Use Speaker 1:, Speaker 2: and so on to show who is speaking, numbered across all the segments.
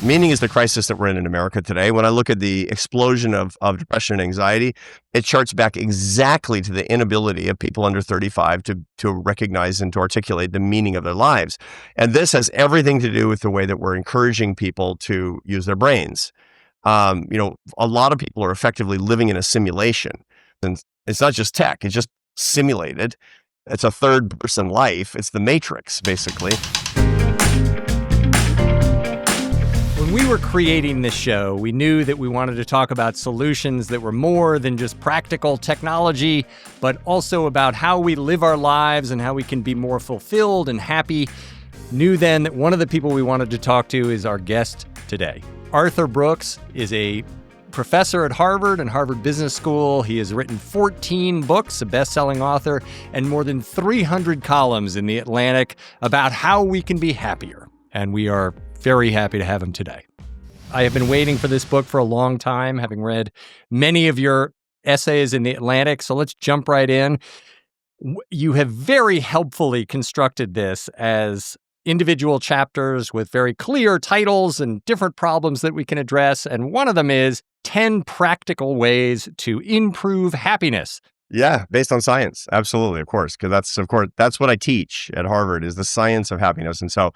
Speaker 1: Meaning is the crisis that we're in America today. When I look at the explosion of depression and anxiety, it charts back exactly to the inability of people under 35 to recognize and to articulate the meaning of their lives. And this has everything to do with the way that we're encouraging people to use their brains. A lot of people are effectively living in a simulation. And it's not just tech, it's just simulated. It's a third person life. It's the Matrix, basically.
Speaker 2: When we were creating this show, we knew that we wanted to talk about solutions that were more than just practical technology, but also about how we live our lives and how we can be more fulfilled and happy. Knew then that one of the people we wanted to talk to is our guest today. Arthur Brooks is a professor at Harvard and Harvard Business School. He has written 14 books, a best-selling author, and more than 300 columns in The Atlantic about how we can be happier. And we are very happy to have him today. I have been waiting for this book for a long time, having read many of your essays in The Atlantic. So let's jump right in. You have very helpfully constructed this as individual chapters with very clear titles and different problems that we can address. And one of them is 10 practical ways to improve happiness.
Speaker 1: Yeah, based on science. Absolutely, of course. Because that's what I teach at Harvard is the science of happiness. And so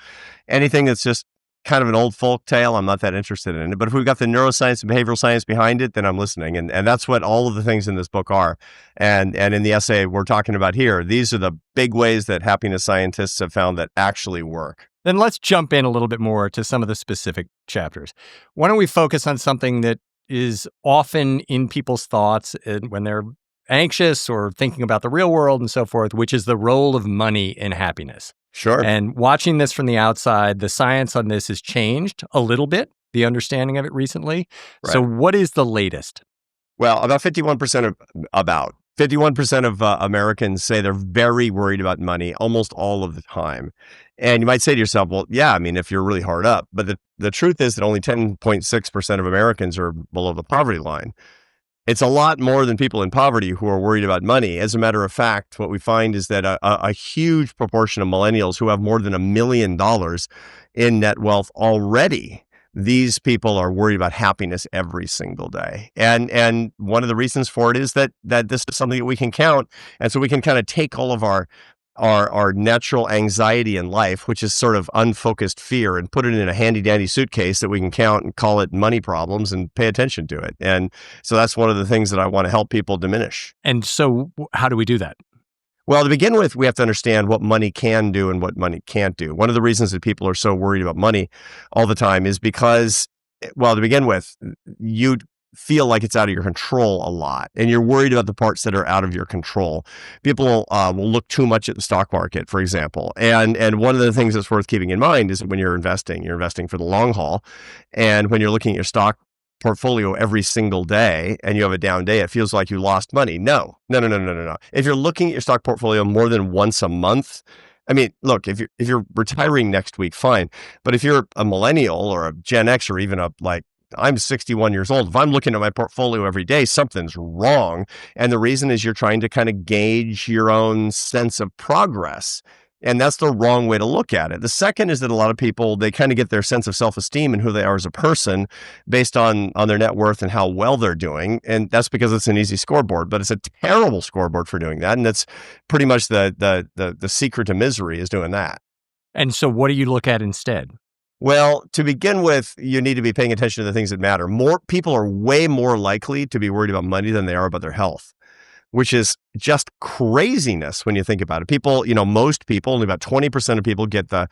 Speaker 1: anything that's just kind of an old folk tale, I'm not that interested in it. But if we've got the neuroscience and behavioral science behind it, then I'm listening. And that's what all of the things in this book are. And in the essay we're talking about here, these are the big ways that happiness scientists have found that actually work.
Speaker 2: Then let's jump in a little bit more to some of the specific chapters. Why don't we focus on something that is often in people's thoughts when they're anxious or thinking about the real world and so forth, which is the role of money in happiness.
Speaker 1: Sure.
Speaker 2: And watching this from the outside, the science on this has changed a little bit, the understanding of it recently. Right. So what is the latest?
Speaker 1: Well, about 51% of Americans say they're very worried about money almost all of the time. And you might say to yourself, well, yeah, I mean, if you're really hard up. But the truth is that only 10.6% of Americans are below the poverty line. It's a lot more than people in poverty who are worried about money. As a matter of fact, what we find is that a huge proportion of millennials who have more than $1 million in net wealth already, these people are worried about happiness every single day. And one of the reasons for it is that this is something that we can count. And so we can kind of take all of our natural anxiety in life, which is sort of unfocused fear, and put it in a handy dandy suitcase that we can count and call it money problems and pay attention to it. And so that's one of the things that I want to help people diminish.
Speaker 2: And so how do we do that?
Speaker 1: Well, to begin with, we have to understand what money can do and what money can't do. One of the reasons that people are so worried about money all the time is because, well, to begin with, you feel like it's out of your control a lot, and you're worried about the parts that are out of your control. People will look too much at the stock market, for example. And one of the things that's worth keeping in mind is that when you're investing for the long haul. And when you're looking at your stock portfolio every single day and you have a down day, it feels like you lost money. No. If you're looking at your stock portfolio more than once a month, I mean, look, if you're retiring next week, fine. But if you're a millennial or a Gen X or even I'm 61 years old. If I'm looking at my portfolio every day, something's wrong. And the reason is you're trying to kind of gauge your own sense of progress. And that's the wrong way to look at it. The second is that a lot of people, they kind of get their sense of self-esteem and who they are as a person based on their net worth and how well they're doing. And that's because it's an easy scoreboard, but it's a terrible scoreboard for doing that. And that's pretty much the secret to misery is doing that.
Speaker 2: And so what do you look at instead?
Speaker 1: Well, to begin with, you need to be paying attention to the things that matter. More people are way more likely to be worried about money than they are about their health, which is just craziness when you think about it. People, most people, only about 20% of people get the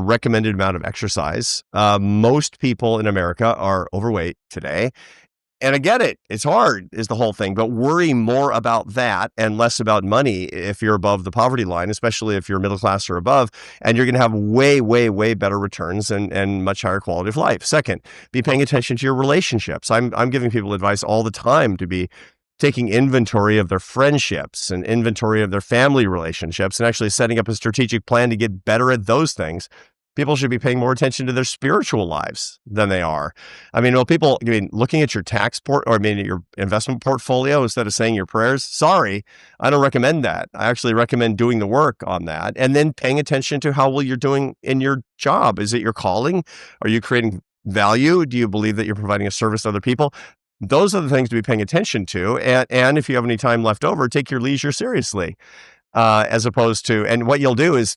Speaker 1: recommended amount of exercise. Most people in America are overweight today. And I get it. It's hard is the whole thing, but worry more about that and less about money if you're above the poverty line, especially if you're middle class or above, and you're going to have way, way, way better returns and much higher quality of life. Second, be paying attention to your relationships. I'm giving people advice all the time to be taking inventory of their friendships and inventory of their family relationships and actually setting up a strategic plan to get better at those things. People should be paying more attention to their spiritual lives than they are. Looking at your your investment portfolio instead of saying your prayers, sorry, I don't recommend that. I actually recommend doing the work on that and then paying attention to how well you're doing in your job. Is it your calling? Are you creating value? Do you believe that you're providing a service to other people? Those are the things to be paying attention to. And if you have any time left over, take your leisure seriously. As opposed to, and what you'll do is,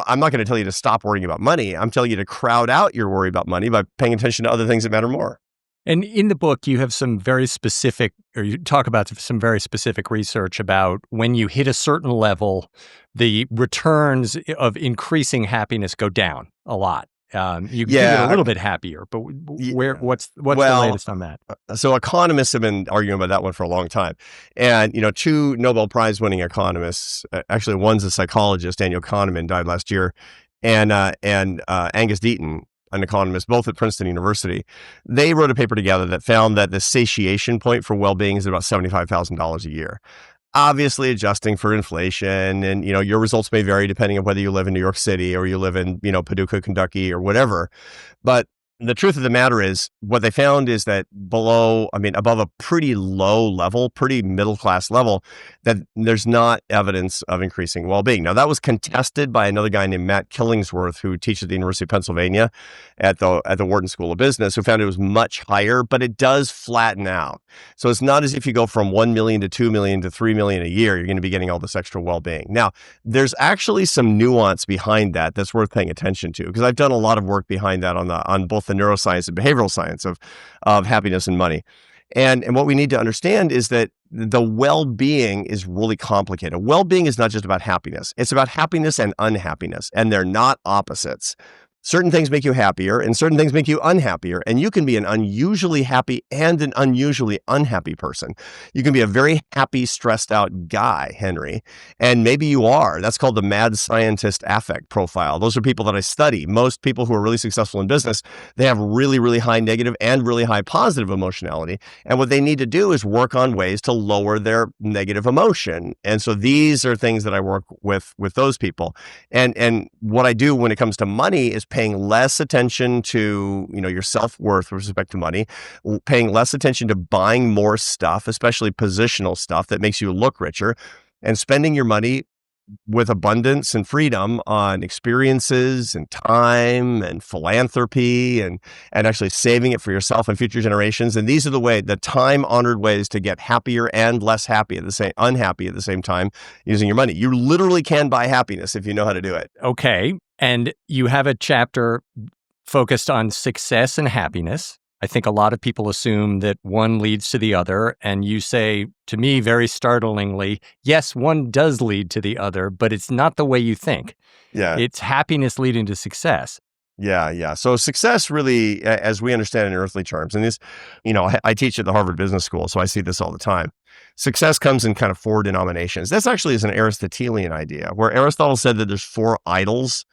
Speaker 1: I'm not going to tell you to stop worrying about money. I'm telling you to crowd out your worry about money by paying attention to other things that matter more.
Speaker 2: And in the book, you have some very specific, or you talk about some very specific research about when you hit a certain level, the returns of increasing happiness go down a lot. You get a little bit happier, but what's the latest on that?
Speaker 1: So economists have been arguing about that one for a long time. And, two Nobel Prize winning economists, actually one's a psychologist, Daniel Kahneman, died last year, and Angus Deaton, an economist, both at Princeton University, they wrote a paper together that found that the satiation point for well-being is about $75,000 a year. Obviously adjusting for inflation, and your results may vary depending on whether you live in New York City or you live in Paducah, Kentucky, or whatever. But the truth of the matter is, what they found is that above a pretty low level, pretty middle class level, that there's not evidence of increasing well-being. Now, that was contested by another guy named Matt Killingsworth, who teaches at the University of Pennsylvania at the Wharton School of Business, who found it was much higher, but it does flatten out. So it's not as if you go from 1 million to 2 million to 3 million a year, you're going to be getting all this extra well-being. Now, there's actually some nuance behind that that's worth paying attention to, because I've done a lot of work behind that on both the neuroscience and behavioral science of happiness and money. And what we need to understand is that the well-being is really complicated. Well-being is not just about happiness. It's about happiness and unhappiness, and they're not opposites. Certain things make you happier and certain things make you unhappier. And you can be an unusually happy and an unusually unhappy person. You can be a very happy, stressed out guy, Henry. And maybe you are. That's called the mad scientist affect profile. Those are people that I study. Most people who are really successful in business, they have really, really high negative and really high positive emotionality. And what they need to do is work on ways to lower their negative emotion. And so these are things that I work with those people. And what I do when it comes to money is paying less attention to, your self-worth with respect to money, paying less attention to buying more stuff, especially positional stuff that makes you look richer, and spending your money with abundance and freedom on experiences and time and philanthropy and actually saving it for yourself and future generations. And these are the time-honored ways to get happier and less unhappy at the same time using your money. You literally can buy happiness if you know how to do it.
Speaker 2: Okay. And you have a chapter focused on success and happiness. I think a lot of people assume that one leads to the other. And you say, to me, very startlingly, yes, one does lead to the other, but it's not the way you think.
Speaker 1: Yeah.
Speaker 2: It's happiness leading to success.
Speaker 1: Yeah. So success really, as we understand it in earthly terms, and this, I teach at the Harvard Business School, so I see this all the time. Success comes in kind of 4 denominations. This actually is an Aristotelian idea, where Aristotle said that there's 4 idols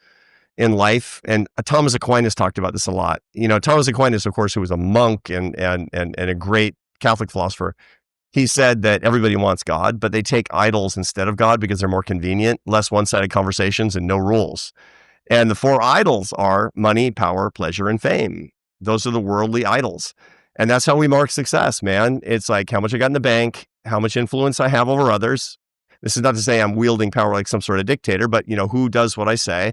Speaker 1: in life. And Thomas Aquinas talked about this a lot. Thomas Aquinas, of course, who was a monk and a great Catholic philosopher, he said that everybody wants God, but they take idols instead of God because they're more convenient, less one-sided conversations, and no rules. And the 4 idols are money, power, pleasure, and fame. Those are the worldly idols. And that's how we mark success, man. It's like how much I got in the bank, how much influence I have over others. This is not to say I'm wielding power like some sort of dictator, but who does what I say,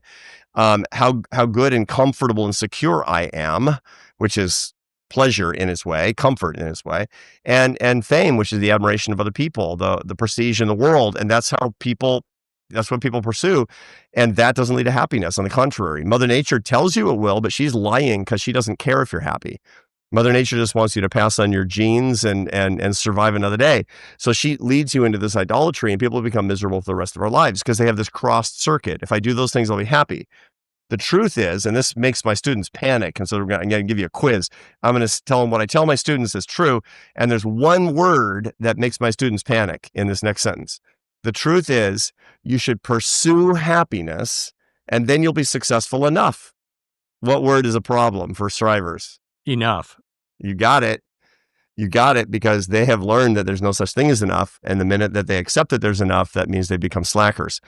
Speaker 1: how good and comfortable and secure I am, which is pleasure in its way, comfort in its way, and fame, which is the admiration of other people, the prestige in the world. And that's what people pursue. And that doesn't lead to happiness. On the contrary, Mother Nature tells you it will, but she's lying because she doesn't care if you're happy. Mother Nature just wants you to pass on your genes and survive another day. So she leads you into this idolatry, and people become miserable for the rest of our lives because they have this crossed circuit. If I do those things, I'll be happy. The truth is, and this makes my students panic, and so I'm going to give you a quiz. I'm going to tell them what I tell my students is true, and there's one word that makes my students panic in this next sentence. The truth is, you should pursue happiness, and then you'll be successful enough. What word is a problem for strivers?
Speaker 2: Enough.
Speaker 1: You got it. You got it, because they have learned that there's no such thing as enough. And the minute that they accept that there's enough, that means they become slackers.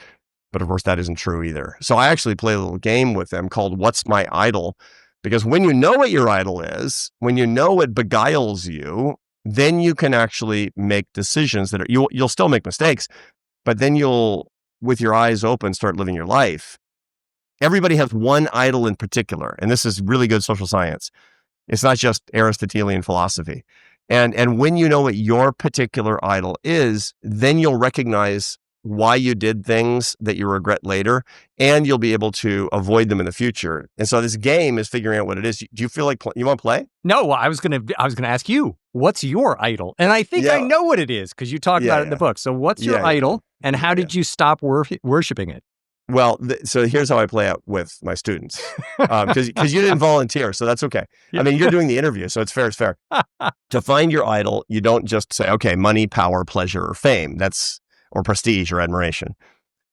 Speaker 1: But of course, that isn't true either. So I actually play a little game with them called What's My Idol? Because when you know what your idol is, when you know what beguiles you, then you can actually make decisions that you'll still make mistakes, but then you'll, with your eyes open, start living your life. Everybody has one idol in particular, and this is really good social science. It's not just Aristotelian philosophy. And when you know what your particular idol is, then you'll recognize why you did things that you regret later, and you'll be able to avoid them in the future. And so this game is figuring out what it is. Do you feel like you want to play?
Speaker 2: No, well, I was gonna ask you, what's your idol? And I think I know what it is because you talk about it in the book. So what's your idol, and how did you stop worshiping it?
Speaker 1: Well, so here's how I play out with my students, because you didn't volunteer, so that's okay. I mean, you're doing the interview, so it's fair. It's fair. To find your idol, you don't just say, okay, money, power, pleasure, or fame. Or prestige or admiration.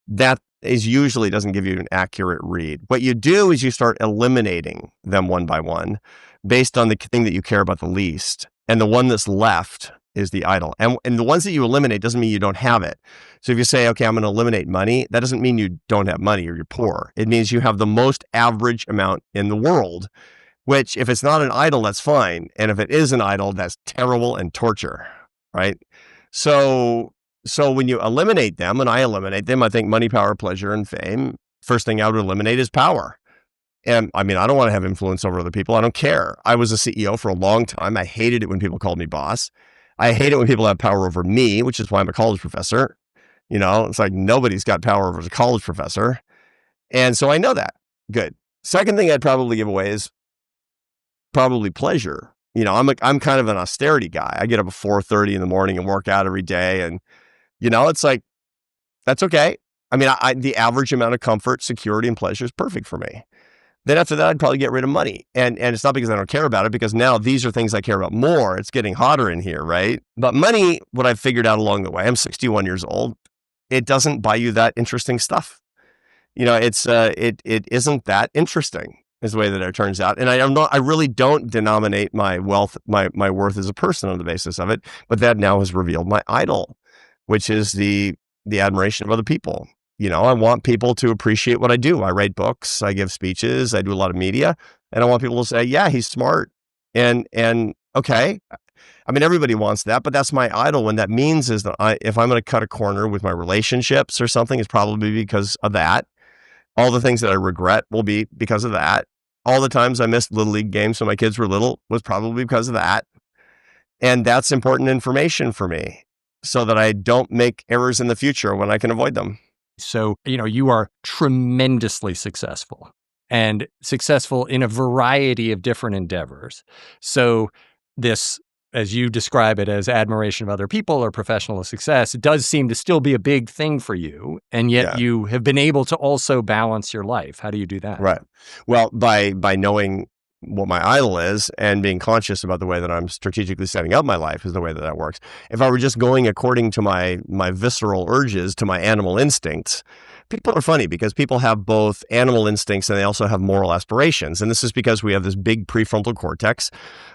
Speaker 1: That is usually doesn't give you an accurate read. What you do is you start eliminating them one by one based on the thing that you care about the least. And the one that's left is the idol. And the ones that you eliminate doesn't mean you don't have it. So if you say, okay, I'm going to eliminate money, that doesn't mean you don't have money or you're poor. It means you have the most average amount in the world, which if it's not an idol, that's fine. And if it is an idol, that's terrible and torture, right? So when you eliminate them, and I eliminate them, I think money, power, pleasure, and fame, first thing I would eliminate is power. And I mean, I don't want to have influence over other people. I don't care. I was a CEO for a long time. I hated it when people called me boss. I hate it when people have power over me, which is why I'm a college professor. It's like nobody's got power over a college professor. And so I know that. Good. Second thing I'd probably give away is probably pleasure. I'm kind of an austerity guy. I get up at 4:30 in the morning and work out every day. And it's like, that's okay. I mean, the average amount of comfort, security, and pleasure is perfect for me. Then after that, I'd probably get rid of money. And it's not because I don't care about it, because now these are things I care about more. It's getting hotter in here, right? But money, what I've figured out along the way, I'm 61 years old, it doesn't buy you that interesting stuff. It isn't that interesting, is the way that it turns out. And I really don't denominate my wealth, my worth as a person on the basis of it. But that now has revealed my idol, which is the admiration of other people. I want people to appreciate what I do. I write books, I give speeches, I do a lot of media, and I want people to say, yeah, he's smart. And okay. I mean, everybody wants that, but that's my idol. What that means is that if I'm going to cut a corner with my relationships or something, it's probably because of that. All the things that I regret will be because of that. All the times I missed Little League games when my kids were little was probably because of that. And that's important information for me, so that I don't make errors in the future when I can avoid them.
Speaker 2: So, you are tremendously successful, and successful in a variety of different endeavors. So this, as you describe it, as admiration of other people or professional success, it does seem to still be a big thing for you. And yet you have been able to also balance your life. How do you do that?
Speaker 1: Right. Well, by knowing what my idol is and being conscious about the way that I'm strategically setting up my life is the way that works. If I were just going according to my visceral urges, to my animal instincts, people are funny because people have both animal instincts and they also have moral aspirations. And this is because we have this big prefrontal cortex,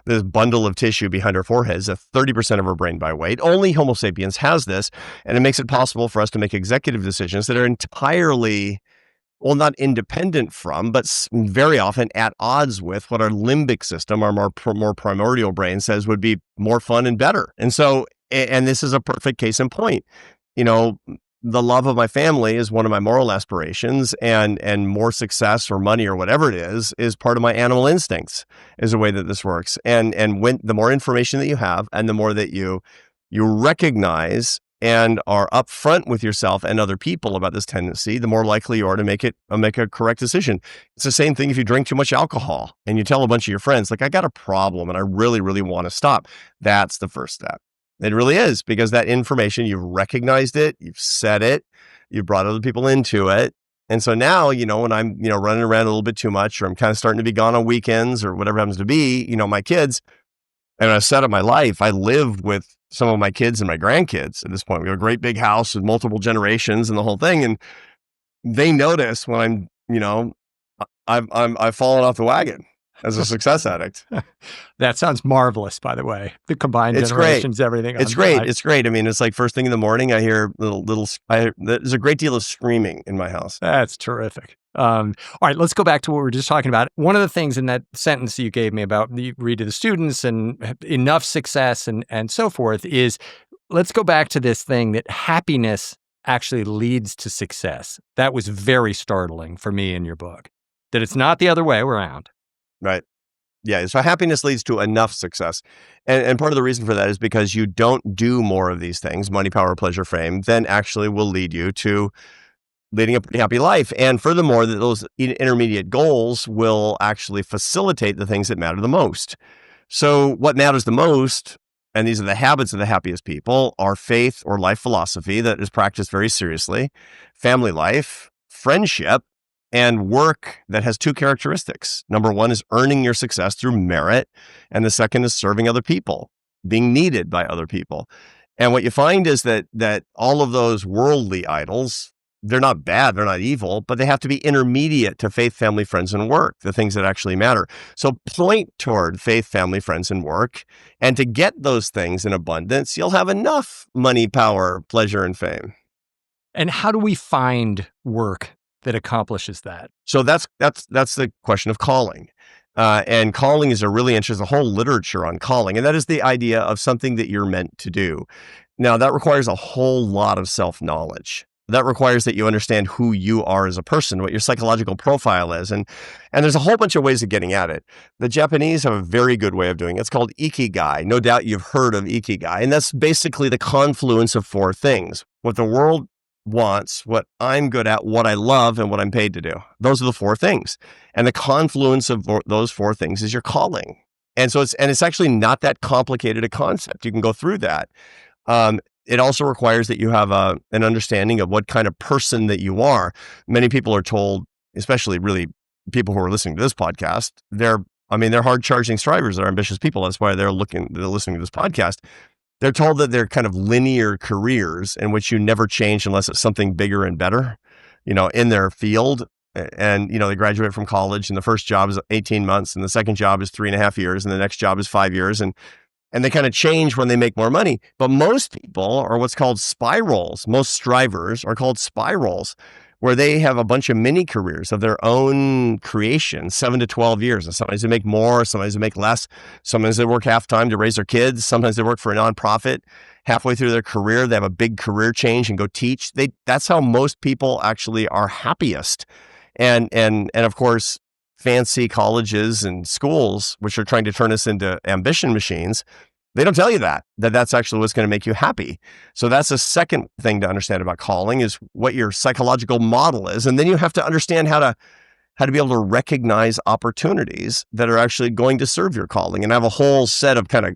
Speaker 1: this bundle of tissue behind our foreheads, 30% of our brain by weight. Only Homo sapiens has this, and it makes it possible for us to make executive decisions that are entirely, well, not independent from, but very often at odds with what our limbic system, our more primordial brain, says would be more fun and better. And so, and this is a perfect case in point. The love of my family is one of my moral aspirations, and more success or money or whatever it is part of my animal instincts, is the way that this works. And when the more information that you have, and the more that you recognize and are upfront with yourself and other people about this tendency, the more likely you are to make a correct decision. It's the same thing if you drink too much alcohol and you tell a bunch of your friends, like, I got a problem and I really, really want to stop. That's the first step. It really is, because that information, you've recognized it, you've said it, you've brought other people into it. And so now, when I'm, running around a little bit too much, or I'm kind of starting to be gone on weekends or whatever happens to be, my kids, and I set up my life, I live with some of my kids and my grandkids at this point. We have a great big house with multiple generations and the whole thing. And they notice when I've fallen off the wagon as a success addict.
Speaker 2: That sounds marvelous, by the way. The combined generations,
Speaker 1: great.
Speaker 2: Everything.
Speaker 1: It's great. It's great. I mean, it's like first thing in the morning, I hear there's a great deal of screaming in my house.
Speaker 2: That's terrific. All right, let's go back to what we were just talking about. One of the things in that sentence you gave me about you read to the students and enough success and so forth is, let's go back to this thing that happiness actually leads to success. That was very startling for me in your book, that it's not the other way around.
Speaker 1: Right. Yeah. So happiness leads to enough success. And part of the reason for that is because you don't do more of these things, money, power, pleasure, fame, then actually will lead you to leading a pretty happy life. And furthermore, that those intermediate goals will actually facilitate the things that matter the most. So what matters the most, and these are the habits of the happiest people, are faith or life philosophy that is practiced very seriously, family life, friendship, and work that has two characteristics. Number one is earning your success through merit, and the second is serving other people, being needed by other people. And what you find is that all of those worldly idols, they're not bad, they're not evil, but they have to be intermediate to faith, family, friends, and work, the things that actually matter. So point toward faith, family, friends, and work. And to get those things in abundance, you'll have enough money, power, pleasure, and fame.
Speaker 2: And how do we find work that accomplishes that?
Speaker 1: So that's the question of calling. And calling is a really interesting, whole literature on calling. And that is the idea of something that you're meant to do. Now, that requires a whole lot of self-knowledge. That requires that you understand who you are as a person, what your psychological profile is. And there's a whole bunch of ways of getting at it. The Japanese have a very good way of doing it. It's called Ikigai. No doubt you've heard of Ikigai. And that's basically the confluence of four things: what the world wants, what I'm good at, what I love, and what I'm paid to do. Those are the four things. And the confluence of those four things is your calling. And so it's actually not that complicated a concept. You can go through that. It also requires that you have an understanding of what kind of person that you are. Many people are told, especially really people who are listening to this podcast, they're hard charging strivers. They're ambitious people. That's why they're listening to this podcast. They're told that they're kind of linear careers in which you never change unless it's something bigger and better, in their field. And, they graduate from college and the first job is 18 months and the second job is 3.5 years and the next job is 5 years. And they kind of change when they make more money. But most people are what's called spirals. Most strivers are called spirals, where they have a bunch of mini careers of their own creation, 7 to 12 years. And sometimes they make more, sometimes they make less. Sometimes they work half time to raise their kids. Sometimes they work for a nonprofit. Halfway through their career, they have a big career change and go teach. That's how most people actually are happiest. And of course, fancy colleges and schools, which are trying to turn us into ambition machines, they don't tell you that's actually what's going to make you happy. So that's the second thing to understand about calling, is what your psychological model is. And then you have to understand how to be able to recognize opportunities that are actually going to serve your calling. And I have a whole set of kind of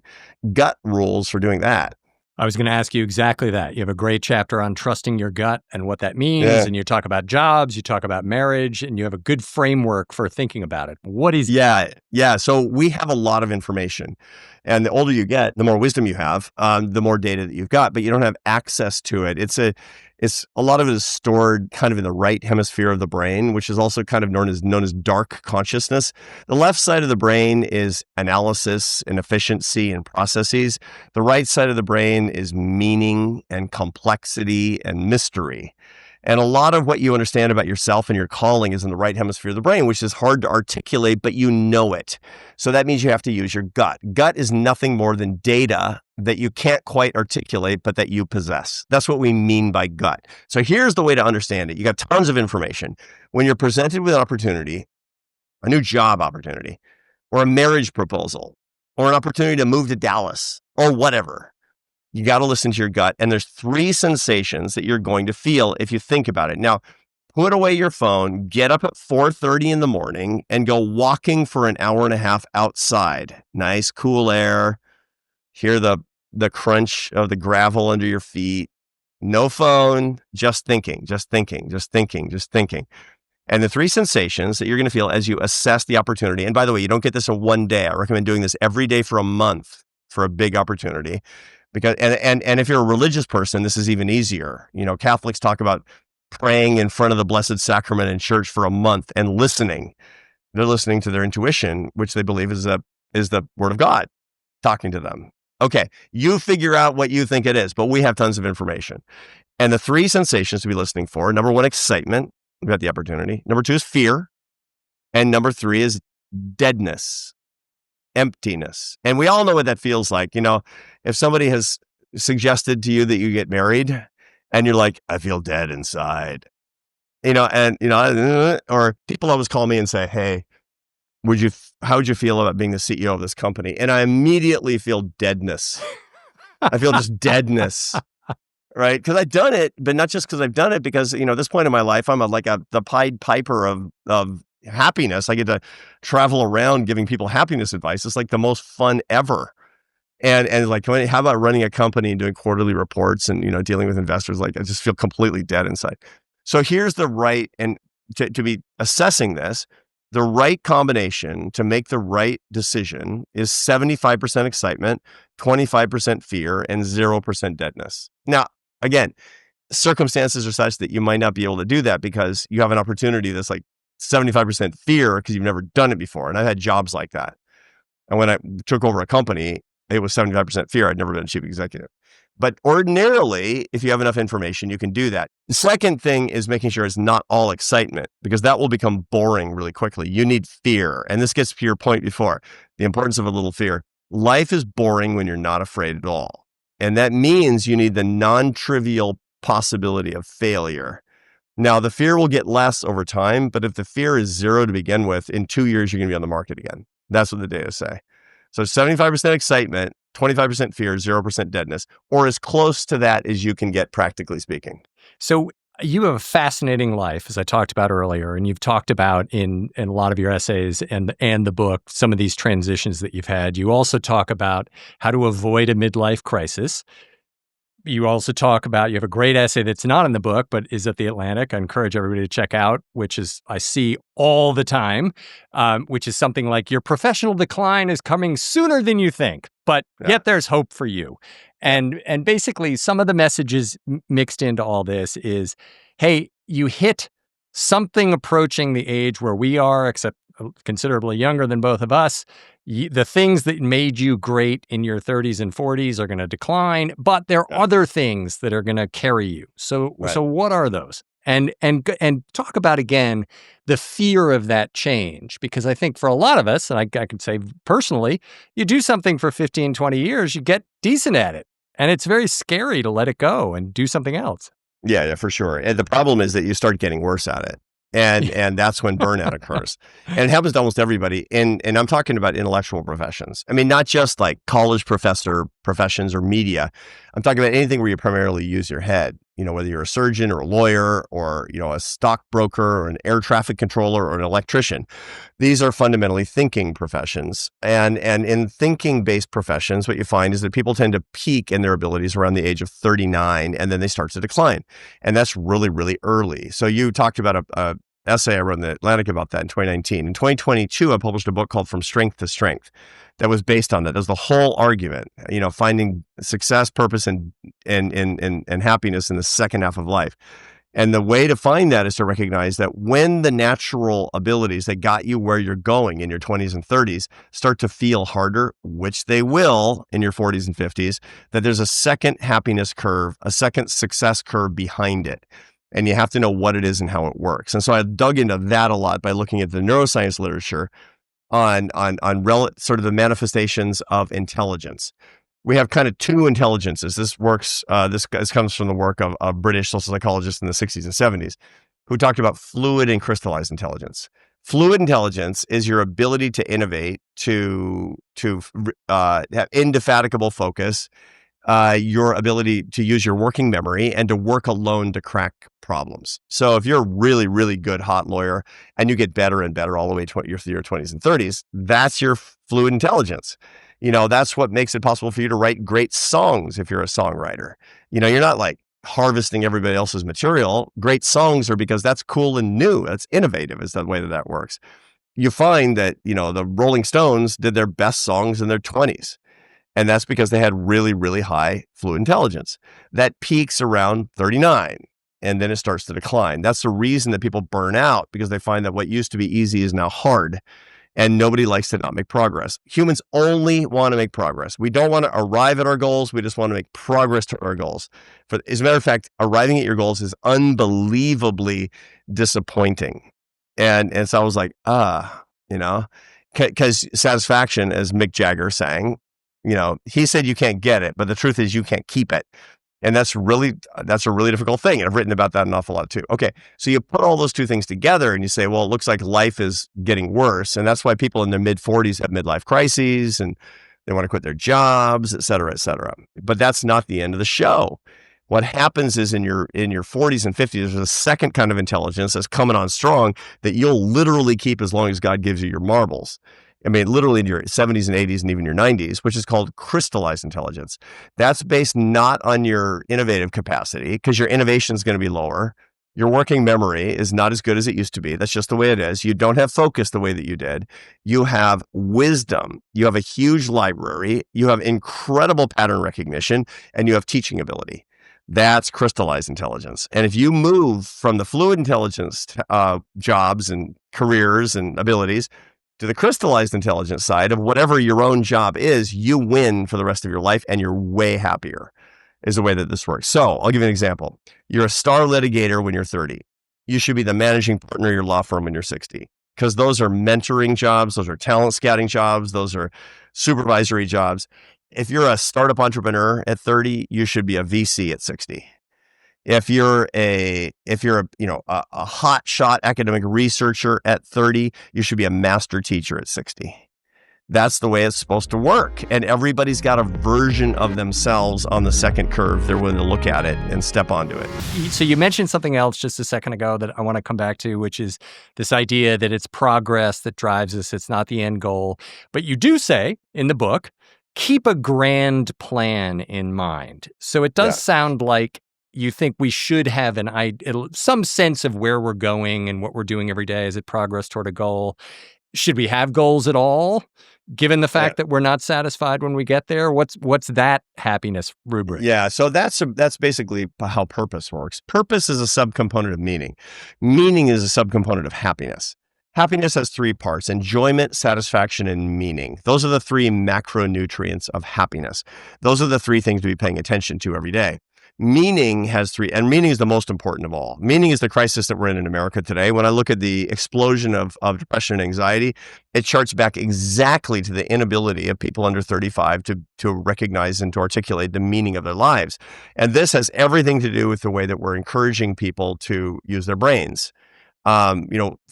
Speaker 1: gut rules for doing that.
Speaker 2: I was going to ask you exactly that. You have a great chapter on trusting your gut and what that means.
Speaker 1: Yeah.
Speaker 2: And you talk about jobs, you talk about marriage, and you have a good framework for thinking about it. What is
Speaker 1: Yeah. So we have a lot of information. And the older you get, the more wisdom you have, the more data that you've got, but you don't have access to it. It's a lot of it is stored kind of in the right hemisphere of the brain, which is also kind of known as dark consciousness. The left side of the brain is analysis and efficiency and processes. The right side of the brain is meaning and complexity and mystery. And a lot of what you understand about yourself and your calling is in the right hemisphere of the brain, which is hard to articulate, but you know it. So that means you have to use your gut. Gut is nothing more than data that you can't quite articulate, but that you possess. That's what we mean by gut. So here's the way to understand it. You got tons of information. When you're presented with an opportunity, a new job opportunity, or a marriage proposal, or an opportunity to move to Dallas, or whatever, you got to listen to your gut. And there's 3 sensations that you're going to feel if you think about it. Now, put away your phone, get up at 4:30 in the morning and go walking for an hour and a half outside. Nice, cool air. Hear the crunch of the gravel under your feet. No phone, just thinking. And the 3 sensations that you're going to feel as you assess the opportunity. And by the way, you don't get this in one day. I recommend doing this every day for a month for a big opportunity. Because and if you're a religious person, this is even easier. Catholics talk about praying in front of the Blessed Sacrament in church for a month and listening. They're listening to their intuition, which they believe is the Word of God talking to them. Okay, you figure out what you think it is, but we have tons of information. And the 3 sensations to be listening for: number 1, excitement about the opportunity. Number 2 is fear. And number 3 is deadness. Emptiness. And we all know what that feels like. If somebody has suggested to you that you get married and you're like, I feel dead inside, or people always call me and say, hey, how would you feel about being the CEO of this company? And I immediately feel deadness. I feel just deadness, right? Because I've done it, but not just because I've done it, because, at this point in my life, I'm the Pied Piper of happiness. I get to travel around giving people happiness advice. It's like the most fun ever. And like, how about running a company and doing quarterly reports and, dealing with investors? Like, I just feel completely dead inside. So here's the right, and to be assessing this, the right combination to make the right decision is 75% excitement, 25% fear, and 0% deadness. Now, again, circumstances are such that you might not be able to do that because you have an opportunity that's like 75% fear because you've never done it before. And I've had jobs like that. And when I took over a company, it was 75% fear. I'd never been a chief executive. But ordinarily, if you have enough information, you can do that. The second thing is making sure it's not all excitement, because that will become boring really quickly. You need fear. And this gets to your point before, the importance of a little fear. Life is boring when you're not afraid at all. And that means you need the non-trivial possibility of failure. Now, the fear will get less over time, but if the fear is 0 to begin with, in 2 years, you're going to be on the market again. That's what the data say. So 75% excitement, 25% fear, 0% deadness, or as close to that as you can get, practically speaking.
Speaker 2: So you have a fascinating life, as I talked about earlier, and you've talked about in a lot of your essays and the book, some of these transitions that you've had. You also talk about how to avoid a midlife crisis. You also talk about, you have a great essay that's not in the book, but is at The Atlantic. I encourage everybody to check out, which is, I see all the time, which is something like, your professional decline is coming sooner than you think, but yet there's hope for you. And basically some of the messages mixed into all this is, hey, you hit something approaching the age where we are, except considerably younger than both of us. The things that made you great in your 30s and 40s are going to decline, but there are other things that are going to carry you. So what are those? And talk about, again, the fear of that change, because I think for a lot of us, and I can say personally, you do something for 15, 20 years, you get decent at it, and it's very scary to let it go and do something else.
Speaker 1: Yeah, for sure. And the problem is that you start getting worse at it. And that's when burnout occurs. And it happens to almost everybody. And I'm talking about intellectual professions. I mean, not just like college professor professions or media. I'm talking about anything where you primarily use your head, whether you're a surgeon or a lawyer or, a stockbroker or an air traffic controller or an electrician. These are fundamentally thinking professions. And in thinking-based professions, what you find is that people tend to peak in their abilities around the age of 39, and then they start to decline. And that's really, really early. So you talked about a essay I wrote in The Atlantic about that in 2019. In 2022, I published a book called From Strength to Strength that was based on that. That was the whole argument, finding success, purpose, and happiness in the second half of life. And the way to find that is to recognize that when the natural abilities that got you where you're going in your 20s and 30s start to feel harder, which they will in your 40s and 50s, that there's a second happiness curve, a second success curve behind it. And you have to know what it is and how it works. And so I dug into that a lot by looking at the neuroscience literature on sort of the manifestations of intelligence. We have kind of two intelligences. This works. This comes from the work of a British social psychologist in the 60s and 70s, who talked about fluid and crystallized intelligence. Fluid intelligence is your ability to innovate, to have indefatigable focus, your ability to use your working memory, and to work alone to crack problems. So if you're a really, really good hot lawyer and you get better and better all the way to your 20s and 30s, that's your fluid intelligence. That's what makes it possible for you to write great songs if you're a songwriter. You're not like harvesting everybody else's material. Great songs are because that's cool and new. That's innovative is the way that works. You find that, the Rolling Stones did their best songs in their 20s. And that's because they had really, really high fluid intelligence. That peaks around 39, and then it starts to decline. That's the reason that people burn out, because they find that what used to be easy is now hard, and nobody likes to not make progress. Humans only want to make progress. We don't want to arrive at our goals. We just want to make progress to our goals. As a matter of fact, arriving at your goals is unbelievably disappointing. And so I was like, because satisfaction, as Mick Jagger sang, he said you can't get it, but the truth is you can't keep it. And that's a really difficult thing. And I've written about that an awful lot too. Okay. So you put all those two things together and you say, well, it looks like life is getting worse. And that's why people in their mid 40s have midlife crises and they want to quit their jobs, et cetera, et cetera. But that's not the end of the show. What happens is in your 40s and 50s, there's a second kind of intelligence that's coming on strong that you'll literally keep as long as God gives you your marbles. I mean, literally in your 70s and 80s and even your 90s, which is called crystallized intelligence. That's based not on your innovative capacity, because your innovation is going to be lower. Your working memory is not as good as it used to be. That's just the way it is. You don't have focus the way that you did. You have wisdom. You have a huge library. You have incredible pattern recognition, and you have teaching ability. That's crystallized intelligence. And if you move from the fluid intelligence jobs and careers and abilities to the crystallized intelligence side of whatever your own job is, you win for the rest of your life and you're way happier, is the way that this works. So I'll give you an example. You're a star litigator when you're 30. You should be the managing partner of your law firm when you're 60, because those are mentoring jobs. Those are talent scouting jobs. Those are supervisory jobs. If you're a startup entrepreneur at 30, you should be a VC at 60. If you're a hot shot academic researcher at 30, you should be a master teacher at 60. That's the way it's supposed to work. And everybody's got a version of themselves on the second curve. They're willing to look at it and step onto it.
Speaker 2: So you mentioned something else just a second ago that I want to come back to, which is this idea that it's progress that drives us. It's not the end goal. But you do say in the book, keep a grand plan in mind. So it does sound like you think we should have some sense of where we're going and what we're doing every day. Is it progress toward a goal? Should we have goals at all, given the fact that we're not satisfied when we get there? What's that happiness rubric?
Speaker 1: Yeah, so that's basically how purpose works. Purpose is a subcomponent of meaning. Meaning is a subcomponent of happiness. Happiness has three parts: enjoyment, satisfaction, and meaning. Those are the three macronutrients of happiness. Those are the three things to be paying attention to every day. Meaning has three, and meaning is the most important of all. Meaning is the crisis that we're in America today. When I look at the explosion of depression and anxiety, it charts back exactly to the inability of people under 35 to recognize and to articulate the meaning of their lives. And this has everything to do with the way that we're encouraging people to use their brains. A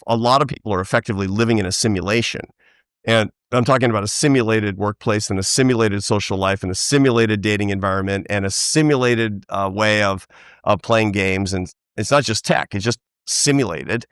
Speaker 1: lot of people are effectively living in a simulation. And I'm talking about a simulated workplace and a simulated social life and a simulated dating environment and a simulated way of playing games. And it's not just tech; it's just simulated.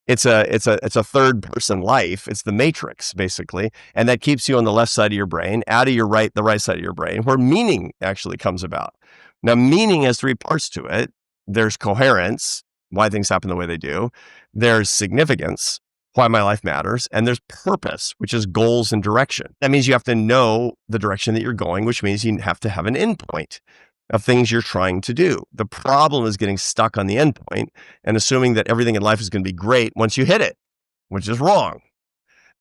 Speaker 1: It's a third person life. It's the matrix, basically, and that keeps you on the left side of your brain, out of the right side of your brain, where meaning actually comes about. Now, meaning has three parts to it. There's coherence, why things happen the way they do. There's significance, why my life matters. And there's purpose, which is goals and direction. That means you have to know the direction that you're going, which means you have to have an endpoint of things you're trying to do. The problem is getting stuck on the endpoint and assuming that everything in life is going to be great once you hit it, which is wrong.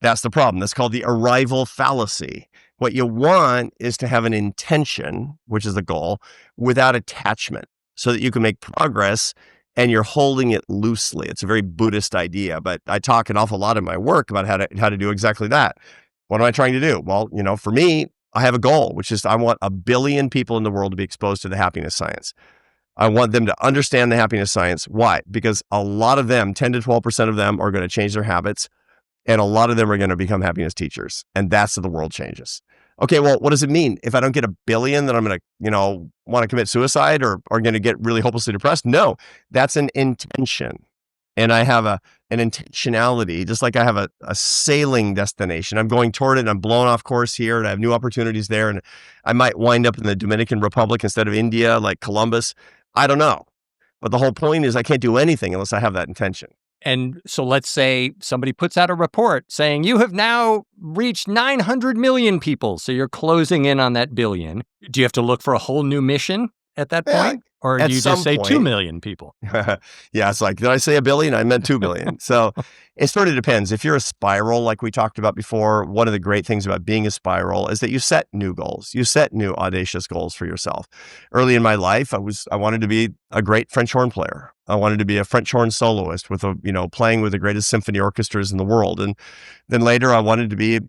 Speaker 1: That's the problem. That's called the arrival fallacy. What you want is to have an intention, which is the goal, without attachment, so that you can make progress and you're holding it loosely. It's a very Buddhist idea, but I talk an awful lot in my work about how to do exactly that. What am I trying to do? Well, for me, I have a goal, which is I want 1 billion people in the world to be exposed to the happiness science. I want them to understand the happiness science. Why? Because a lot of them, 10 to 12% of them, are going to change their habits, and a lot of them are going to become happiness teachers. And that's how the world changes. Okay, well, what does it mean? If I don't get 1 billion, then I'm going to, want to commit suicide or going to get really hopelessly depressed? No, that's an intention. And I have an intentionality, just like I have a sailing destination. I'm going toward it and I'm blown off course here and I have new opportunities there. And I might wind up in the Dominican Republic instead of India, like Columbus. I don't know. But the whole point is I can't do anything unless I have that intention.
Speaker 2: And so let's say somebody puts out a report saying you have now reached 900 million people. So you're closing in on that billion. Do you have to look for a whole new mission at that point? Or do you just say 2 million people?
Speaker 1: Yeah, it's like, did I say 1 billion? I meant 2 billion. So it sort of depends. If you're a spiral, like we talked about before, one of the great things about being a spiral is that you set new goals. You set new audacious goals for yourself. Early in my life, I wanted to be a great French horn player. I wanted to be a French horn soloist with playing with the greatest symphony orchestras in the world. And then later I wanted to be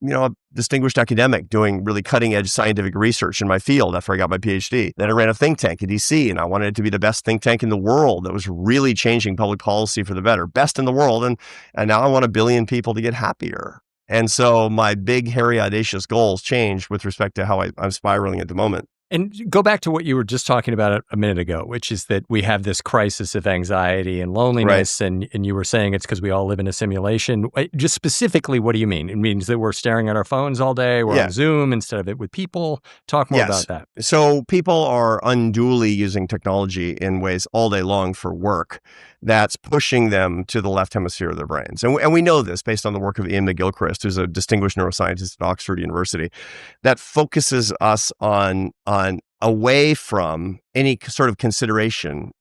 Speaker 1: a distinguished academic doing really cutting edge scientific research in my field after I got my PhD. Then I ran a think tank in DC, and I wanted it to be the best think tank in the world that was really changing public policy for the better, best in the world. And now I want 1 billion people to get happier. And so my big, hairy, audacious goals changed with respect to how I'm spiraling at the moment.
Speaker 2: And go back to what you were just talking about a minute ago, which is that we have this crisis of anxiety and loneliness, and you were saying it's because we all live in a simulation. Just specifically, what do you mean? It means that we're staring at our phones all day, we're on Zoom instead of it with people. Talk more about that.
Speaker 1: So people are unduly using technology in ways all day long for work that's pushing them to the left hemisphere of their brains. And we know this based on the work of Ian McGilchrist, who's a distinguished neuroscientist at Oxford University, that focuses us on away from any sort of consideration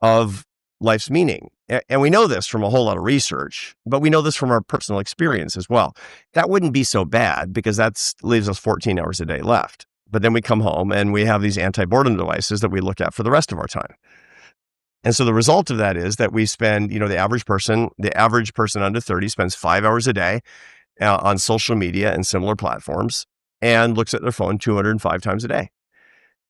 Speaker 1: of life's meaning. And we know this from a whole lot of research, but we know this from our personal experience as well. That wouldn't be so bad because that leaves us 14 hours a day left. But then we come home and we have these anti-boredom devices that we look at for the rest of our time. And so the result of that is that we spend, the average person under 30 spends 5 hours a day on social media and similar platforms and looks at their phone 205 times a day.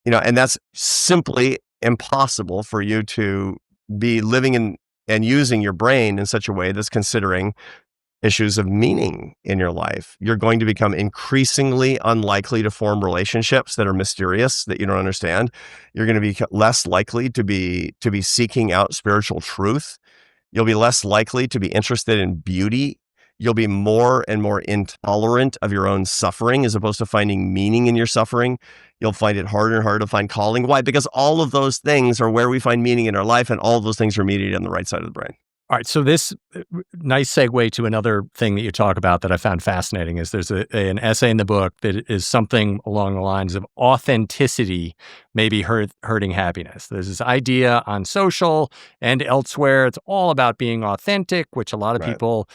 Speaker 1: And that's simply impossible for you to be living in and using your brain in such a way that's considering issues of meaning in your life. You're going to become increasingly unlikely to form relationships that are mysterious, that you don't understand. You're going to be less likely to be seeking out spiritual truth. You'll be less likely to be interested in beauty. You'll be more and more intolerant of your own suffering as opposed to finding meaning in your suffering. You'll find it harder and harder to find calling. Why? Because all of those things are where we find meaning in our life, and all of those things are mediated on the right side of the brain.
Speaker 2: All right. So this nice segue to another thing that you talk about that I found fascinating is there's an essay in the book that is something along the lines of authenticity may be hurting happiness. There's this idea on social and elsewhere. It's all about being authentic, which a lot of people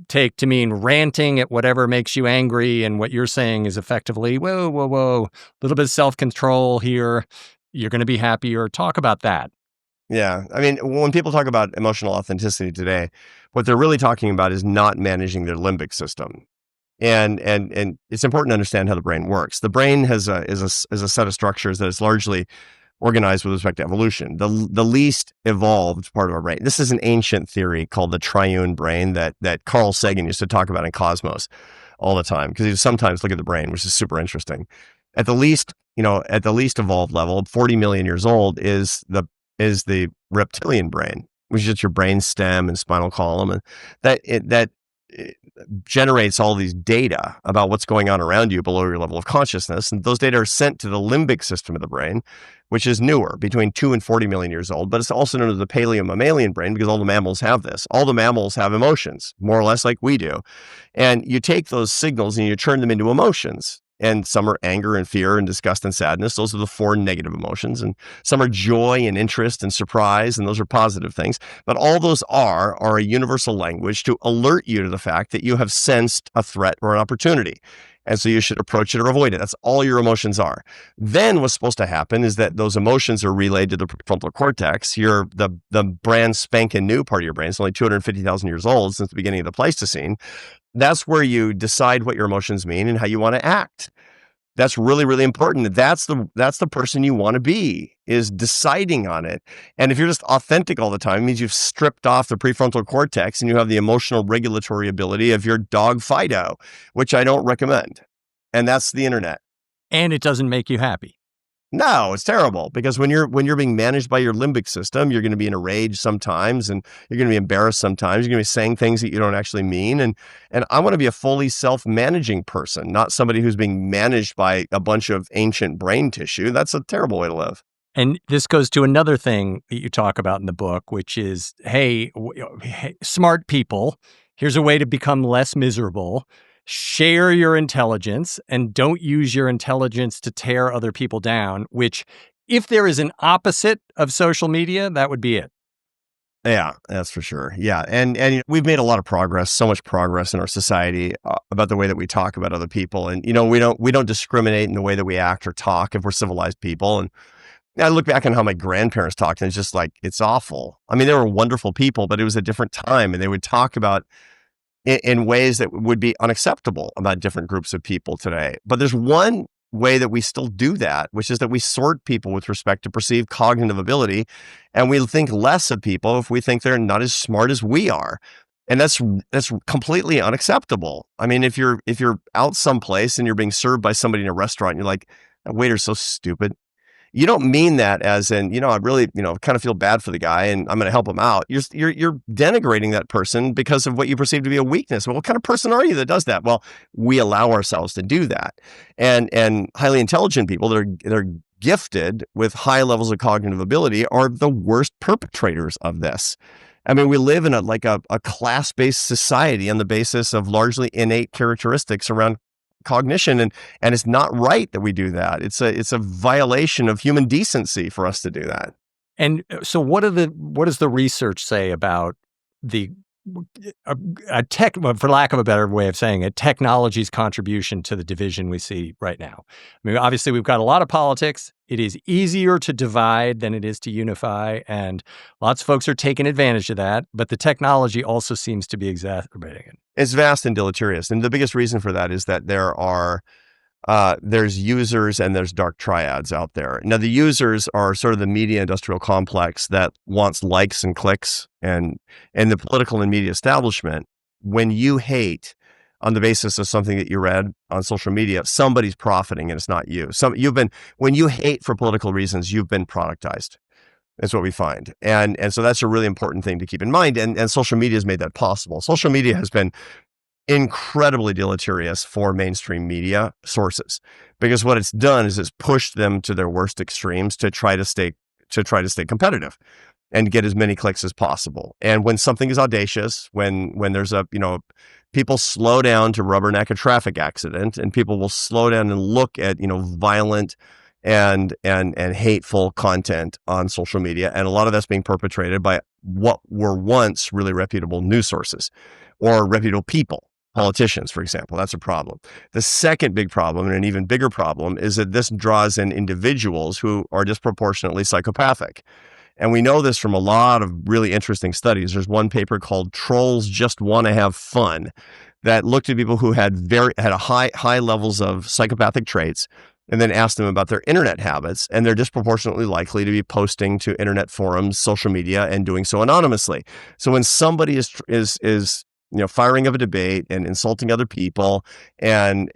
Speaker 2: take to mean ranting at whatever makes you angry. And what you're saying is effectively, whoa, a little bit of self-control here. You're going to be happier. Talk about that.
Speaker 1: Yeah. I mean, when people talk about emotional authenticity today, what they're really talking about is not managing their limbic system. And it's important to understand how the brain works. The brain is a set of structures that is largely organized with respect to evolution. The least evolved part of our brain. This is an ancient theory called the triune brain that Carl Sagan used to talk about in Cosmos all the time, because he would sometimes look at the brain, which is super interesting. At the least evolved level, 40 million years old, is the reptilian brain, which is just your brain stem and spinal column, and that generates all these data about what's going on around you below your level of consciousness. And those data are sent to the limbic system of the brain, which is newer, between 2 and 40 million years old, but it's also known as the paleo-mammalian brain because all the mammals have this. All the mammals have emotions, more or less like we do. And you take those signals and you turn them into emotions. And some are anger and fear and disgust and sadness. Those are the 4 negative emotions. And some are joy and interest and surprise. And those are positive things. But all those are a universal language to alert you to the fact that you have sensed a threat or an opportunity. And so you should approach it or avoid it. That's all your emotions are. Then what's supposed to happen is that those emotions are relayed to the prefrontal cortex. The brand spanking new part of your brain. It's only 250,000 years old since the beginning of the Pleistocene. That's where you decide what your emotions mean and how you want to act. That's really, really important. That's the person you want to be, is deciding on it. And if you're just authentic all the time, it means you've stripped off the prefrontal cortex and you have the emotional regulatory ability of your dog Fido, which I don't recommend. And that's the internet.
Speaker 2: And it doesn't make you happy.
Speaker 1: No, it's terrible, because when you're being managed by your limbic system, you're going to be in a rage sometimes, and you're going to be embarrassed sometimes. You're going to be saying things that you don't actually mean. And I want to be a fully self-managing person, not somebody who's being managed by a bunch of ancient brain tissue. That's a terrible way to live.
Speaker 2: And this goes to another thing that you talk about in the book, which is, hey, smart people, here's a way to become less miserable. Share your intelligence and don't use your intelligence to tear other people down, which, if there is an opposite of social media, that would be it.
Speaker 1: Yeah, that's for sure. Yeah. And we've made a lot of progress, so much progress in our society about the way that we talk about other people. And, we don't discriminate in the way that we act or talk if we're civilized people. And I look back on how my grandparents talked, and it's just like, it's awful. I mean, they were wonderful people, but it was a different time, and they would talk about in ways that would be unacceptable about different groups of people today. But there's one way that we still do that, which is that we sort people with respect to perceived cognitive ability, and we think less of people if we think they're not as smart as we are. And that's completely unacceptable. I mean, if you're out someplace and you're being served by somebody in a restaurant, and you're like, that waiter's so stupid. You don't mean that as in, I really, kind of feel bad for the guy and I'm going to help him out. You're denigrating that person because of what you perceive to be a weakness. Well, what kind of person are you that does that? Well, we allow ourselves to do that. And highly intelligent people that are gifted with high levels of cognitive ability are the worst perpetrators of this. I mean, we live in a class-based society on the basis of largely innate characteristics around cognition, and it's not right that we do that. It's a violation of human decency for us to do that.
Speaker 2: And so what does the research say about tech, for lack of a better way of saying it, technology's contribution to the division we see right now? I mean, obviously we've got a lot of politics. It is easier to divide than it is to unify, and lots of folks are taking advantage of that, but the technology also seems to be exacerbating it.
Speaker 1: It's vast and deleterious. And the biggest reason for that is that there's users and there's dark triads out there. Now, the users are sort of the media industrial complex that wants likes and clicks, and the political and media establishment. When you hate on the basis of something that you read on social media, somebody's profiting and it's not you. When you hate for political reasons, you've been productized. That's what we find. And so that's a really important thing to keep in mind. And social media has made that possible. Social media has been incredibly deleterious for mainstream media sources, because what it's done is it's pushed them to their worst extremes to try to stay competitive and get as many clicks as possible. And when something is audacious, when there's people slow down to rubberneck a traffic accident, and people will slow down and look at, violent and hateful content on social media. And a lot of that's being perpetrated by what were once really reputable news sources or reputable people, politicians, for example. That's a problem. The second big problem, and an even bigger problem, is that this draws in individuals who are disproportionately psychopathic. And we know this from a lot of really interesting studies. There's one paper called "Trolls Just Want to Have Fun" that looked at people who had a high levels of psychopathic traits, and then asked them about their internet habits, and they're disproportionately likely to be posting to internet forums, social media, and doing so anonymously. So when somebody is firing up a debate and insulting other people and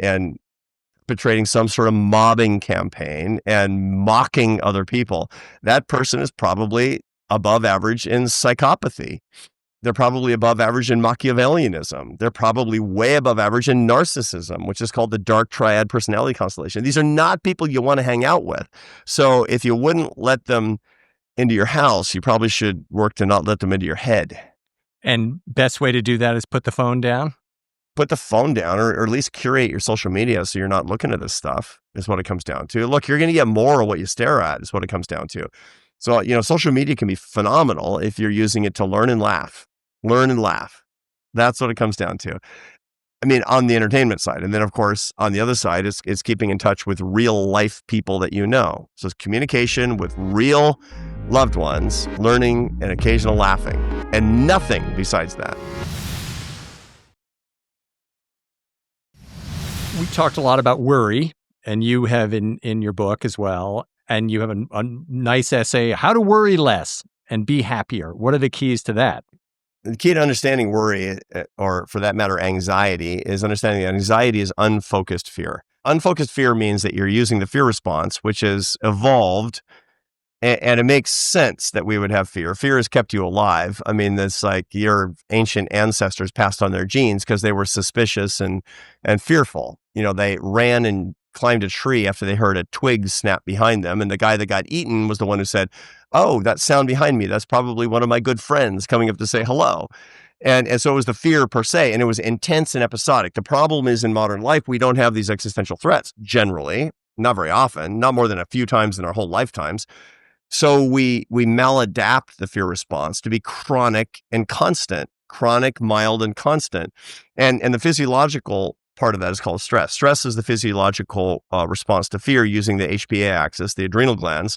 Speaker 1: perpetrating some sort of mobbing campaign and mocking other people, that person is probably above average in psychopathy. They're probably above average in Machiavellianism. They're probably way above average in narcissism, which is called the dark triad personality constellation. These are not people you want to hang out with. So if you wouldn't let them into your house, you probably should work to not let them into your head.
Speaker 2: And best way to do that is put the phone down?
Speaker 1: Put the phone down, or at least curate your social media so you're not looking at this stuff, is what it comes down to. Look, you're going to get more of what you stare at, is what it comes down to. So, social media can be phenomenal if you're using it to learn and laugh. Learn and laugh. That's what it comes down to. I mean, on the entertainment side. And then, of course, on the other side, it's keeping in touch with real life people that you know. So it's communication with real loved ones, learning and occasional laughing, and nothing besides that.
Speaker 2: We talked a lot about worry, and you have in your book as well, and you have a nice essay, How to Worry Less and Be Happier. What are the keys to that?
Speaker 1: The key to understanding worry, or for that matter, anxiety, is understanding that anxiety is unfocused fear. Unfocused fear means that you're using the fear response, which is evolved, and it makes sense that we would have fear. Fear has kept you alive. I mean, it's like your ancient ancestors passed on their genes because they were suspicious and fearful. They ran and climbed a tree after they heard a twig snap behind them. And the guy that got eaten was the one who said, "Oh, that sound behind me, that's probably one of my good friends coming up to say hello." And so it was the fear per se, and it was intense and episodic. The problem is in modern life, we don't have these existential threats generally, not very often, not more than a few times in our whole lifetimes. So we maladapt the fear response to be chronic and constant, chronic, mild, and constant. And the physiological part of that is called stress. Stress is the physiological response to fear using the HPA axis, the adrenal glands,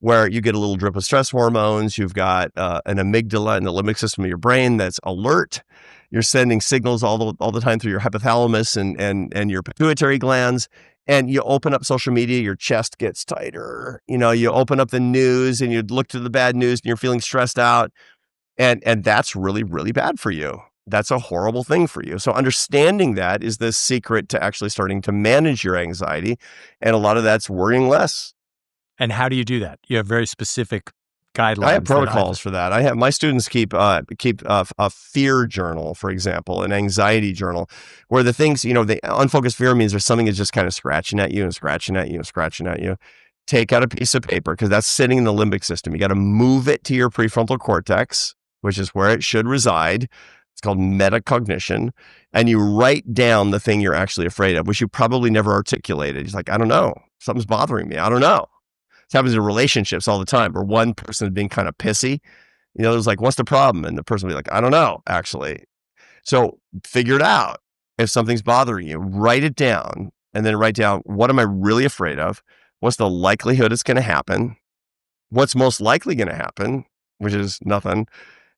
Speaker 1: where you get a little drip of stress hormones. You've got an amygdala in the limbic system of your brain that's alert. You're sending signals all the time through your hypothalamus and your pituitary glands. And you open up social media, your chest gets tighter. You open up the news and you look to the bad news and you're feeling stressed out. And that's really, really bad for you. That's a horrible thing for you. So understanding that is the secret to actually starting to manage your anxiety. And a lot of that's worrying less.
Speaker 2: And how do you do that? You have very specific guidelines.
Speaker 1: I have protocols for that. I have my students keep a fear journal, for example, an anxiety journal, where the things, the unfocused fear means there's something that's just kind of scratching at you and scratching at you and scratching at you. Take out a piece of paper because that's sitting in the limbic system. You got to move it to your prefrontal cortex, which is where it should reside. It's called metacognition. And you write down the thing you're actually afraid of, which you probably never articulated. It's like, I don't know. Something's bothering me. I don't know. It happens in relationships all the time where one person is being kind of pissy. There's like, what's the problem? And the person will be like, I don't know, actually. So figure it out. If something's bothering you, write it down and then write down, what am I really afraid of? What's the likelihood it's going to happen? What's most likely going to happen, which is nothing.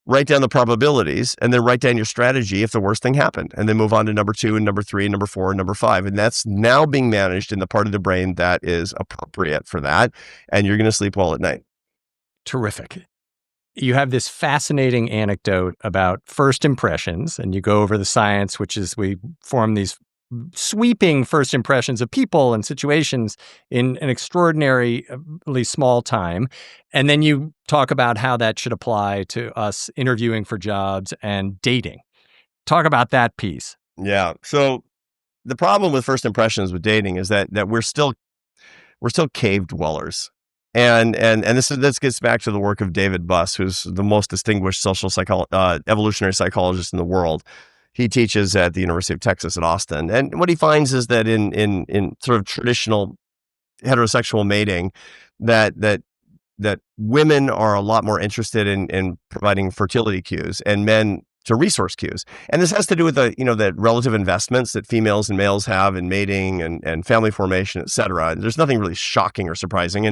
Speaker 1: Write down the probabilities and then write down your strategy if the worst thing happened, and then move on to number 2 and number 3 and number 4 and number 5. And that's now being managed in the part of the brain that is appropriate for that. And you're going to sleep well at night.
Speaker 2: Terrific. You have this fascinating anecdote about first impressions, and you go over the science, which is we form these sweeping first impressions of people and situations in an extraordinarily small time. And then you talk about how that should apply to us interviewing for jobs and dating. Talk about that piece.
Speaker 1: Yeah. So the problem with first impressions with dating is that we're still cave dwellers. And this gets back to the work of David Buss, who's the most distinguished evolutionary psychologist in the world. He teaches at the University of Texas at Austin. And what he finds is that in sort of traditional heterosexual mating, that women are a lot more interested in providing fertility cues and men to resource cues. And this has to do with the relative investments that females and males have in mating and family formation, et cetera. There's nothing really shocking or surprising.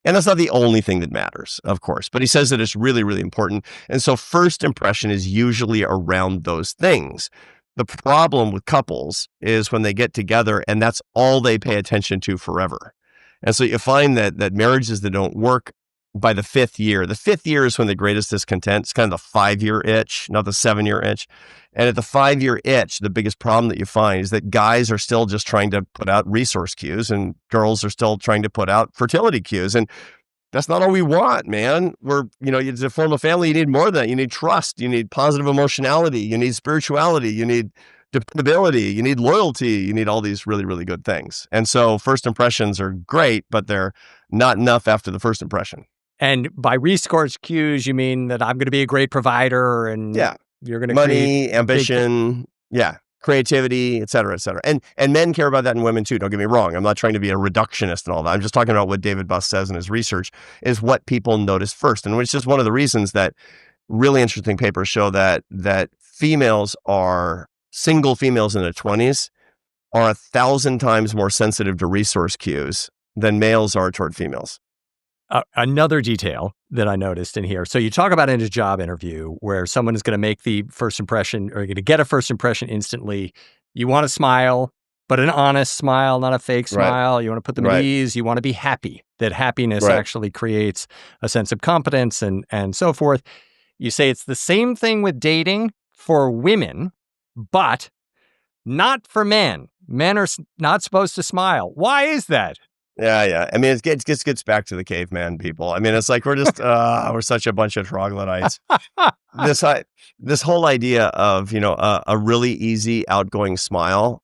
Speaker 1: And that's not the only thing that matters, of course, but he says that it's really, really important. And so first impression is usually around those things. The problem with couples is when they get together and that's all they pay attention to forever. And so you find that marriages that don't work by the 5th year is when the greatest discontent. It's kind of the 5-year itch, not the 7-year itch. And at the 5-year itch, the biggest problem that you find is that guys are still just trying to put out resource cues and girls are still trying to put out fertility cues. And that's not all we want, man. To form a family, you need more than that. You need trust. You need positive emotionality. You need spirituality. You need dependability. You need loyalty. You need all these really, really good things. And so first impressions are great, but they're not enough after the first impression.
Speaker 2: And by resource cues, you mean that I'm going to be a great provider and you're going to
Speaker 1: money, ambition, creativity, et cetera, et cetera. And men care about that in women too. Don't get me wrong. I'm not trying to be a reductionist and all that. I'm just talking about what David Buss says in his research is what people notice first. And which is one of the reasons that really interesting papers show that single females in their 20s are 1,000 times more sensitive to resource cues than males are toward females.
Speaker 2: Another detail that I noticed in here. So you talk about in a job interview where someone is going to make the first impression or you're going to get a first impression instantly. You want to smile, but an honest smile, not a fake smile. You want to put them at ease. You want to be happy. That happiness actually creates a sense of competence and so forth. You say it's the same thing with dating for women, but not for men. Men are not supposed to smile. Why is that?
Speaker 1: Yeah. I mean, it just gets back to the caveman people. I mean, it's like we're just we're such a bunch of troglodytes. This whole idea of a really easy outgoing smile,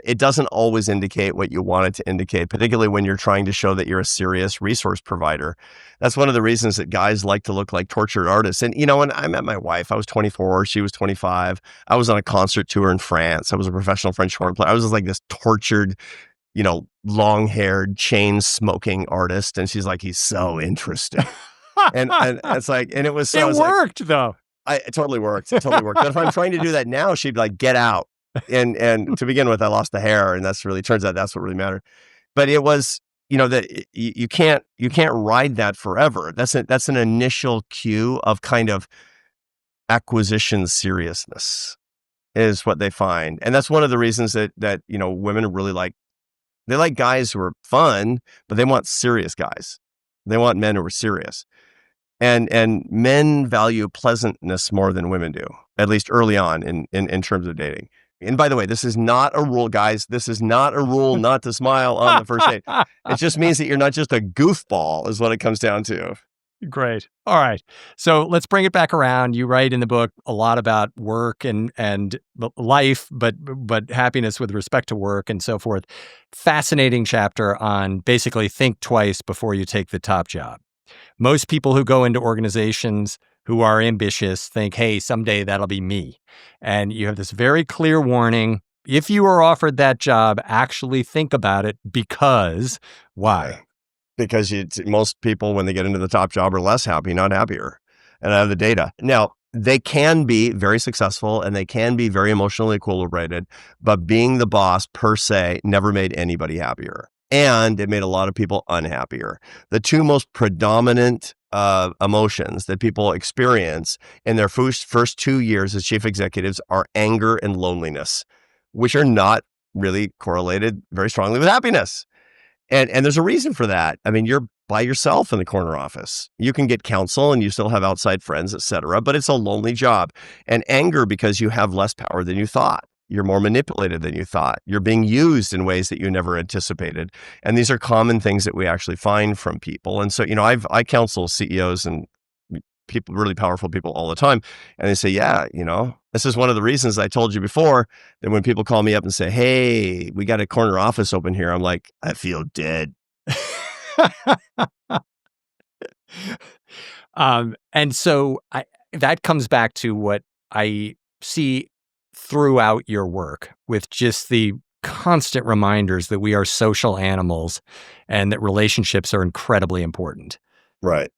Speaker 1: it doesn't always indicate what you want it to indicate, particularly when you're trying to show that you're a serious resource provider. That's one of the reasons that guys like to look like tortured artists. And when I met my wife, I was 24, she was 25. I was on a concert tour in France. I was a professional French horn player. I was just like this tortured, long-haired, chain-smoking artist, and she's like, he's so interesting. and it's like, and it was so.
Speaker 2: It worked though.
Speaker 1: It totally worked. But if I'm trying to do that now, she'd be like, get out. And to begin with, I lost the hair, and turns out that's what really mattered. But it was, that you can't ride that forever. That's an initial cue of kind of acquisition seriousness. is what they find. And that's one of the reasons that women really they like guys who are fun, but they want serious guys. They want men who are serious. And men value pleasantness more than women do, at least early on in terms of dating. And by the way, this is not a rule, guys. This is not a rule not to smile on the first date. It just means that you're not just a goofball is what it comes down to.
Speaker 2: Great. All right. So let's bring it back around. You write in the book a lot about work and life, but happiness with respect to work and so forth. Fascinating chapter on basically think twice before you take the top job. Most people who go into organizations who are ambitious think, hey, someday that'll be me. And you have this very clear warning. If you are offered that job, actually think about it because why?
Speaker 1: Because most people, when they get into the top job, are less happy, not happier. And I have the data. Now, they can be very successful and they can be very emotionally equilibrated, but being the boss per se never made anybody happier. And it made a lot of people unhappier. The two most predominant emotions that people experience in their first 2 years as chief executives are anger and loneliness, which are not really correlated very strongly with happiness. And there's a reason for that. I mean, you're by yourself in the corner office. You can get counsel and you still have outside friends, et cetera, but it's a lonely job. And anger because you have less power than you thought. You're more manipulated than you thought. You're being used in ways that you never anticipated. And these are common things that we actually find from people. And so, I counsel CEOs and people, really powerful people all the time. And they say, yeah, this is one of the reasons I told you before that when people call me up and say, hey, we got a corner office open here. I'm like, I feel dead.
Speaker 2: And so that comes back to what I see throughout your work with just the constant reminders that we are social animals and that relationships are incredibly important.
Speaker 1: Right.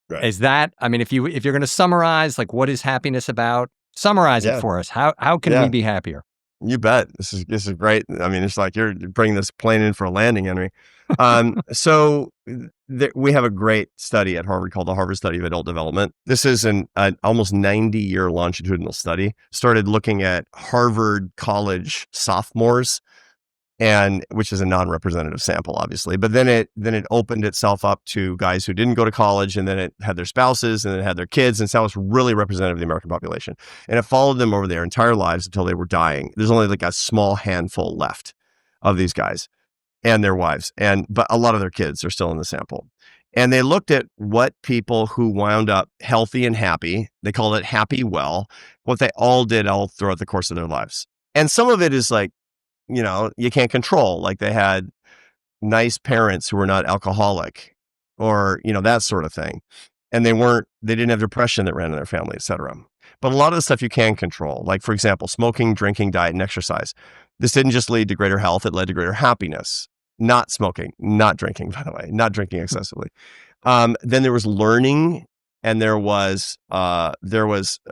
Speaker 1: Right.
Speaker 2: Is that, if you're going to summarize, like, what is happiness about? Summarize it for us. How can we be happier?
Speaker 1: You bet. This is great. It's like you're bringing this plane in for a landing, Henry. So we have a great study at Harvard called the Harvard Study of Adult Development. This is an almost 90-year longitudinal study. Started looking at Harvard College sophomores, and which is a non-representative sample, obviously. But then it opened itself up to guys who didn't go to college, and then it had their spouses, and then it had their kids, and so it's really representative of the American population. And it followed them over their entire lives until they were dying. There's only like a small handful left of these guys and their wives, but a lot of their kids are still in the sample. And they looked at what people who wound up healthy and happy, they called it happy well, what they all did all throughout the course of their lives. And some of it is like, you can't control, like they had nice parents who were not alcoholic or, that sort of thing. And they didn't have depression that ran in their family, et cetera. But a lot of the stuff you can control, like, for example, smoking, drinking, diet, and exercise. This didn't just lead to greater health, it led to greater happiness. Not smoking, not drinking, by the way, not drinking excessively. Then there was learning, and there was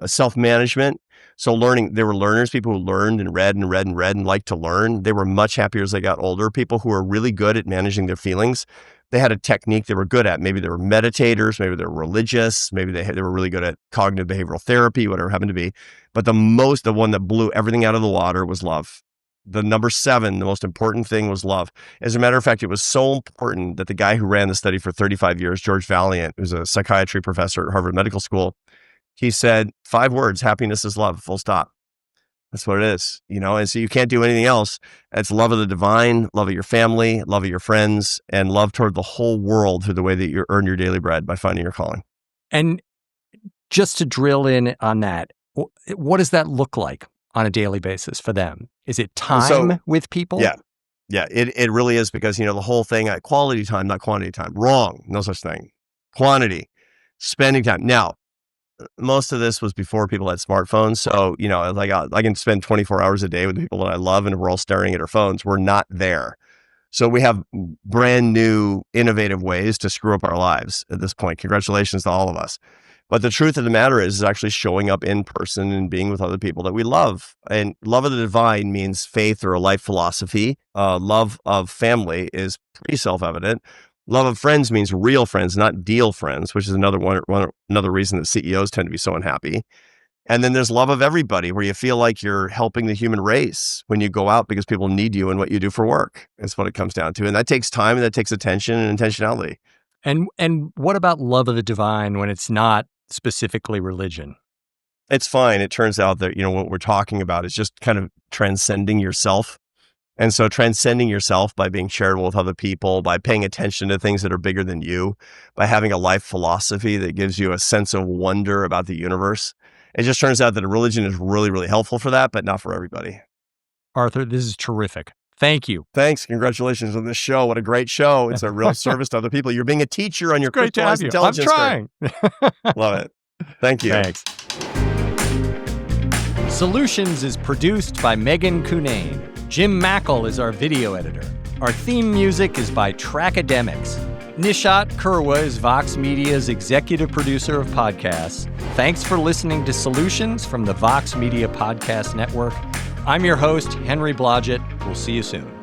Speaker 1: self-management. So learning, there were learners, people who learned and read and read and read and liked to learn. They were much happier as they got older. People who were really good at managing their feelings. They had a technique they were good at. Maybe they were meditators, maybe they were religious, maybe they were really good at cognitive behavioral therapy, whatever it happened to be. But the one that blew everything out of the water was love. The number 7, the most important thing was love. As a matter of fact, it was so important that the guy who ran the study for 35 years, George Vaillant, who's a psychiatry professor at Harvard Medical School, he said 5 words, happiness is love, full stop. That's what it is, and so you can't do anything else. It's love of the divine, love of your family, love of your friends, and love toward the whole world through the way that you earn your daily bread by finding your calling.
Speaker 2: And just to drill in on that, what does that look like on a daily basis for them? Is it time with people?
Speaker 1: Yeah, it really is, because, the whole thing, quality time, not quantity time. Wrong. No such thing. Quantity, spending time. Now, most of this was before people had smartphones. So, like I can spend 24 hours a day with the people that I love, and we're all staring at our phones. We're not there. So we have brand new, innovative ways to screw up our lives at this point. Congratulations to all of us. But the truth of the matter is actually showing up in person and being with other people that we love. And love of the divine means faith or a life philosophy. Love of family is pretty self-evident. Love of friends means real friends, not deal friends, which is another reason that CEOs tend to be so unhappy. And then there's love of everybody, where you feel like you're helping the human race when you go out because people need you and what you do for work. That's what it comes down to. And that takes time, and that takes attention and intentionality.
Speaker 2: And what about love of the divine when it's not specifically religion?
Speaker 1: It's fine. It turns out that, what we're talking about is just kind of transcending yourself. And so transcending yourself by being charitable with other people, by paying attention to things that are bigger than you, by having a life philosophy that gives you a sense of wonder about the universe. It just turns out that a religion is really, really helpful for that, but not for everybody.
Speaker 2: Arthur, this is terrific. Thank you.
Speaker 1: Thanks. Congratulations on this show. What a great show. It's a real service to other people. You're being a teacher on your crystallized intelligence.
Speaker 2: I'm trying.
Speaker 1: Love it. Thank you.
Speaker 2: Thanks. Solutions is produced by Megan Cunane. Jim Mackle is our video editor. Our theme music is by Trackademics. Nishat Kurwa is Vox Media's executive producer of podcasts. Thanks for listening to Solutions from the Vox Media Podcast Network. I'm your host, Henry Blodgett. We'll see you soon.